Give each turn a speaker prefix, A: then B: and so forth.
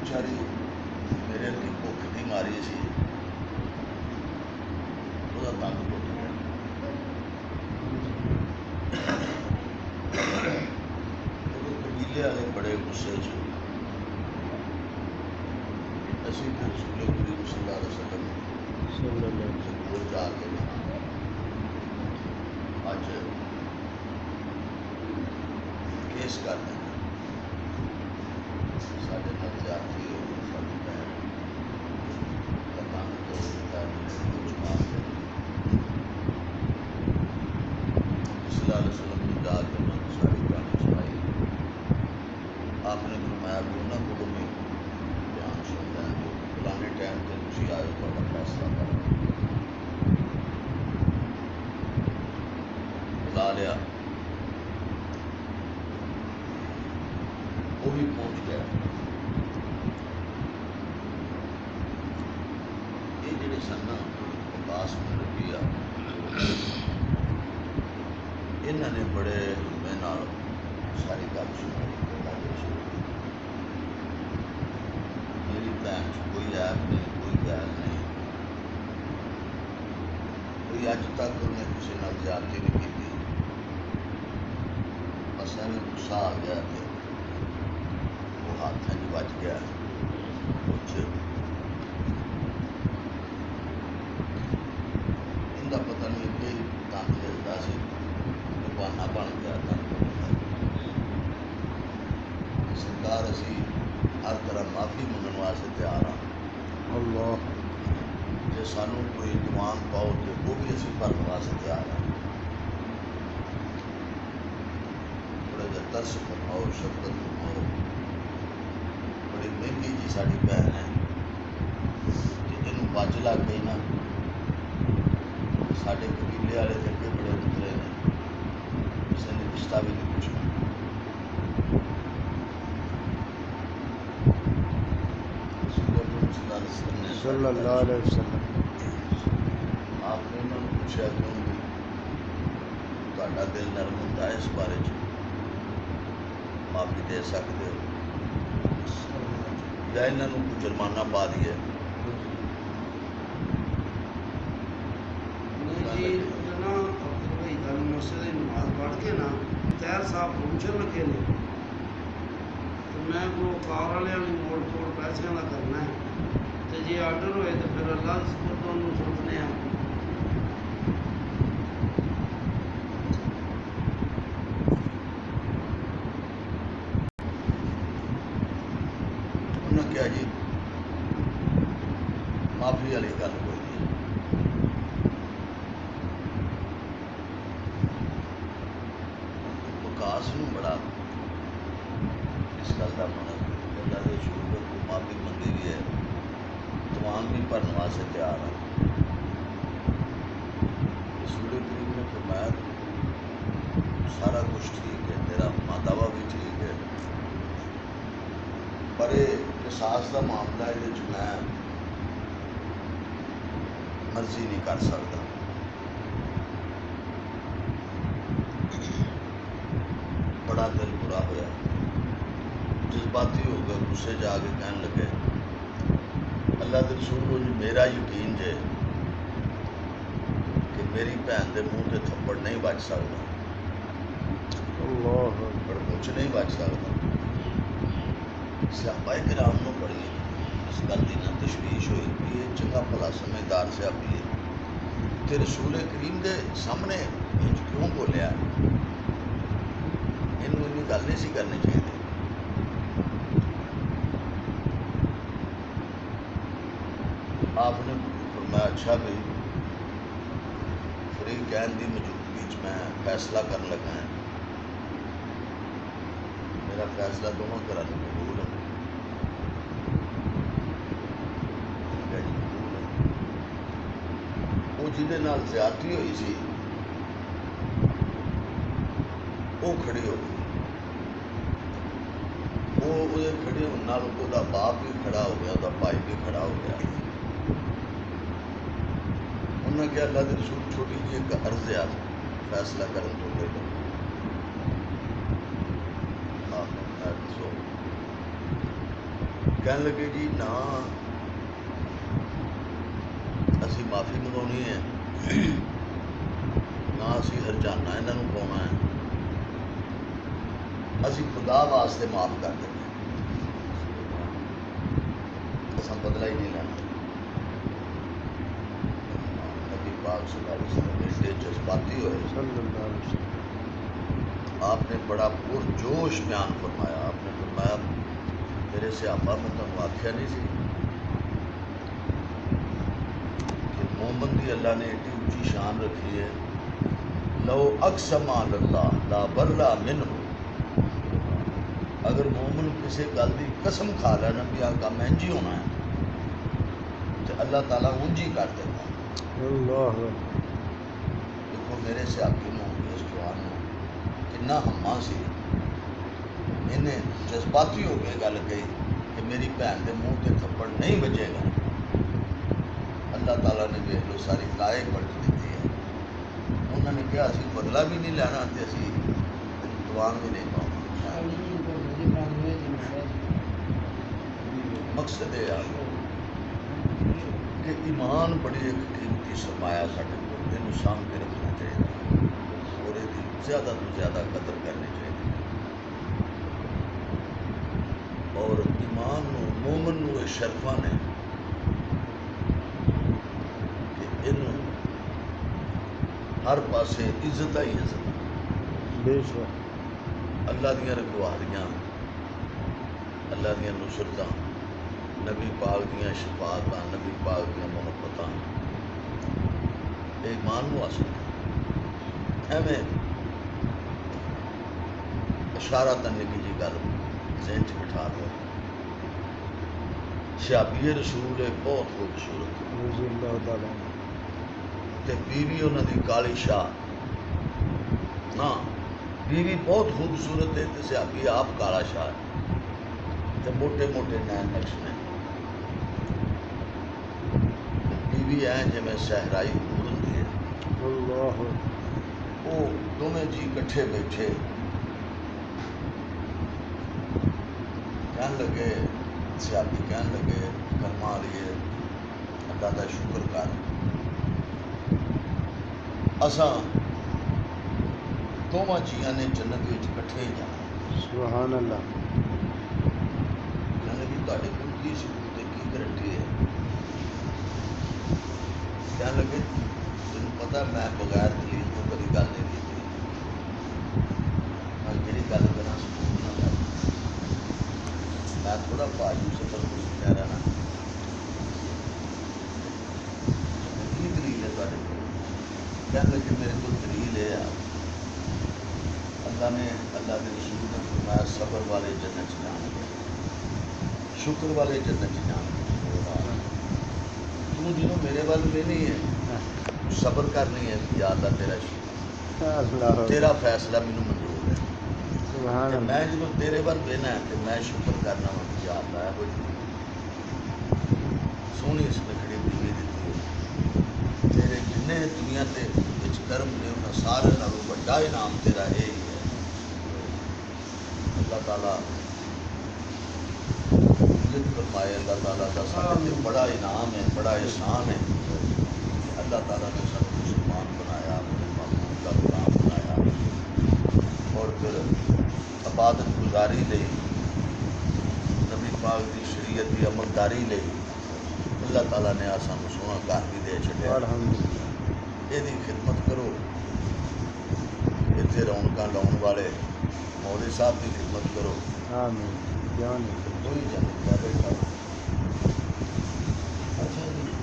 A: بیچاری میرے اگے بھوک کی ماری سی وہ تنگ ٹوٹ گیا قبیلے والے بڑے غصے اسی پھر رسول کریم صلی اللہ علیہ وسلم کو جا کے اج کیس کر دیں سارے نوجاتی ساری بہن تنگ تو جماعت صلی اللہ علیہ وسلم نے جا کے انہوں نے ساری کہانی سنائی آپ نے فرمایا بھی انہوں کو بھی بیان سنتا ہے جو فلانے ٹائم سے تھی آئے تو فیصلہ کر بلا لیا وہ بھی پہنچ گیا یہ جڑے سن عباس بن ربیعہ انہوں نے بڑے ہمے نال ساری گل سنائی میری بہن کوئی عیب نہیں کوئی گل نہیں کوئی اج تک انہیں کسی نال زیادتی نہیں کی بس ایویں غصہ آ گیا کہ وہ ہاتھ بچ گیا کچھ ان کا پتہ نہیں کہ تنگ چلتا سی بہانا بن گیا سرکار اسی ہر طرح معافی منگن واسطے تیار ہاں
B: اللہ
A: جی سانوں کوئی گمان پاؤ تو وہ بھی اسی بھرن واسطے تیار ہاں تھوڑا جہا ترس فرماؤ شفقت فرماؤ بڑی مہنگی جی ساری بہن ہے کہ یہ بج لگ گئی نا سارے قبیلے والے تو اگے بڑے اترے نے کسی نے رشتہ بھی نہیں پوچھنا
B: صلی اللہ علیہ وسلم
A: آپ نے انہوں نے پوچھا کیوں بھی تا دل نرم ہوتا ہے اس بارے معافی دے سکتے ہو یا انہوں کو جرمانہ پا دیا
C: نماز پڑھ کے نا تیر صاحب پہنچن لگے نے تو میں کو کار والے موڑ توڑ پیسے کا کرنا ہے تو جی آرڈر ہوئے تو پھر اللہ سپرد انہوں سوچنے ہیں
A: انہوں نے کیا جی معافی والی گل کوئی نہیں وکاس نو بڑا اس گل کا من اللہ کے شروع کو معافی منگی بھی ہے تمام بھی بھرن واسطے تیار ہے رسول کریم نے فرمایا سارا کچھ ٹھیک ہے تیرا ماداوا بھی ٹھیک ہے پر یہ قصاص کا معاملہ ہے جو میں مرضی نہیں کر سکتا بڑا دل برا ہوا جذباتی ہو گئے غصے جا کے کہنے لگے اللہ کے رسول کو جی میرا یقین جے کہ میری بہن کے منہ سے تھپڑ نہیں بچ سکتا
B: اللہ
A: پر کچھ نہیں بچ سکتا صحابہ کرام کو بڑی اس گل کی نہ تشویش ہوئی کہ یہ چنگا بھلا سمجھدار صحابی ہے تے رسول کریم کے سامنے انج کیوں بولیا یہ گل نہیں سی کرنی چاہیے آپ نے فرمایا اچھا بھائی فریقین کی موجودگی میں فیصلہ کرنے لگا ہے میرا فیصلہ دونوں طرح قبول ہے وہ جہدے نال زیادتی ہوئی سی وہ کھڑی ہو گئی وہ کھڑے ہونے وہ باپ بھی کھڑا ہو گیا وہ بھائی بھی کھڑا ہو گیا انہوں نے کہا اللہ کے رسول چھوٹی جی ایک عرض ہے فیصلہ کرنے تو پہلے کہنے لگے جی نہ اسی معافی منگونی ہے نہ اسی ہرجانہ یہاں پاؤنا ہے اسی خدا واسطے معاف کر دیں اصل بدلا ہی نہیں لینا نبی پاک صلی اللہ علیہ وسلم ایسے جذباتی ہوئے
B: صلی اللہ علیہ وسلم
A: آپ نے بڑا پرجوش بیان فرمایا آپ نے فرمایا میرے صحابہ میں تمہیں آخیا نہیں سی کہ مومن کی اللہ نے ایڈی اونچی شان رکھی ہے لو اقسم علی اللہ لا برا منہ اگر مومن کسی گل کی قسم کھا لینا بھی آ کام انج ہی ہونا ہے تو اللہ تعالیٰ انج ہی کر دیتا
B: اللہ
A: دیکھو میرے صحابی نو اس جوان نو کنا ہما سی انہیں جذباتی ہو گئے گل کہی کہ میری بھن کے منہ سے تھپڑ نہیں بجے گا اللہ تعالیٰ نے دیکھ لو ساری لائے پلٹ دیتی ہے انہوں نے کہا اسی بدلہ بھی نہیں لینا تو اسی دوان بھی نہیں پاؤں مقصد یہ ہے کہ ایمان بڑی ایک قیمتی سرمایہ سارے کو یہ سام کے رکھنا چاہیے اور یہ زیادہ تو زیادہ قدر کرنی چاہیے اور ایمان نو مومن نو یہ شرفا نے کہ انہوں ہر پاسے عزت ہی عزت
B: بے شک
A: اللہ دیا رکھواریاں اللہ دیا نصرتاں نبی پاک دیا شفاعتاں نبی پاک دیا محبتاں ایمان نو حاصل ایویں اشارہ تن نکی جی گل ذہن چ بٹھا دو شہابی رسول ہے بہت خوبصورت
B: رضی اللہ تعالیٰ عنہ
A: تے بیوی انہوں دی کالی شاہ نہ بیوی بہت خوبصورت ہے تے صحابی آپ کالا شاہ ہے تے موٹے موٹے نین نقش نے بیوی ہے جی میں صحرائی حور ہوندی ہے
B: اللہ
A: وہ دونوں جی کٹھے بیٹھے کہن لگے صحابی کہن لگے کرما لیے اللہ کا شکر کر اساں دونوں جیاں نے جنت وچ کٹھے ہی جانا
B: سبحان اللہ
A: کہنے لگی تہاڈے کول کی ثبوت ہے کی گارنٹی ہے کہنے لگے تینوں پتہ میں بغیر دلیل تو کبھی گل نہیں کی میں جہی گل کرا ثبوت نہ کر میں تھوڑا باجو سے پر کچھ کہہ رہا کی دلیل ہے تہاڈے کول کہنے لگے میرے کو دلیل ہے اللہ نے اللہ کے رسول نے فرمایا صبر والے جنت چ جان گے شکر والے جنت چ جان گے تم جنہوں میرے وال میں نہیں ہے صبر کرنی ہے یا اللہ تیرا شکر
B: اللہ
A: تیرا فیصلہ مینوں منظور ہے
B: سبحان
A: کہ
B: اللہ
A: میں جب تیرے وال بہنا ہے تو میں شکر کرنا وا یا اللہ ہے کوئی سونی اس نے کھڑی بیوی دیتی ہے تیرے جن دنیا تے وچ کرم نے انہاں سارے نالوں بڑا انعام تیرا یہ ہی ہے اللہ تعالیٰ عزت فرمائے اللہ تعالیٰ کا سارے تے بڑا انعام ہے بڑا احسان ہے اللہ تعالیٰ نے سب مسلمان بنایا اپنے محبوب کا غلام بنایا اور پھر عبادت گزاری لئی نبی پاک کی شریعت کی عملداری لئی اللہ تعالیٰ نے سانو سونا گھر بھی دے چڑیا
B: الحمدللہ
A: یہ خدمت کرو اتنے رونقاں لاؤن والے مولوی صاحب کی خدمت کرو
B: آمین جان
A: کوئی جنت کیا بیٹھا اچھا جی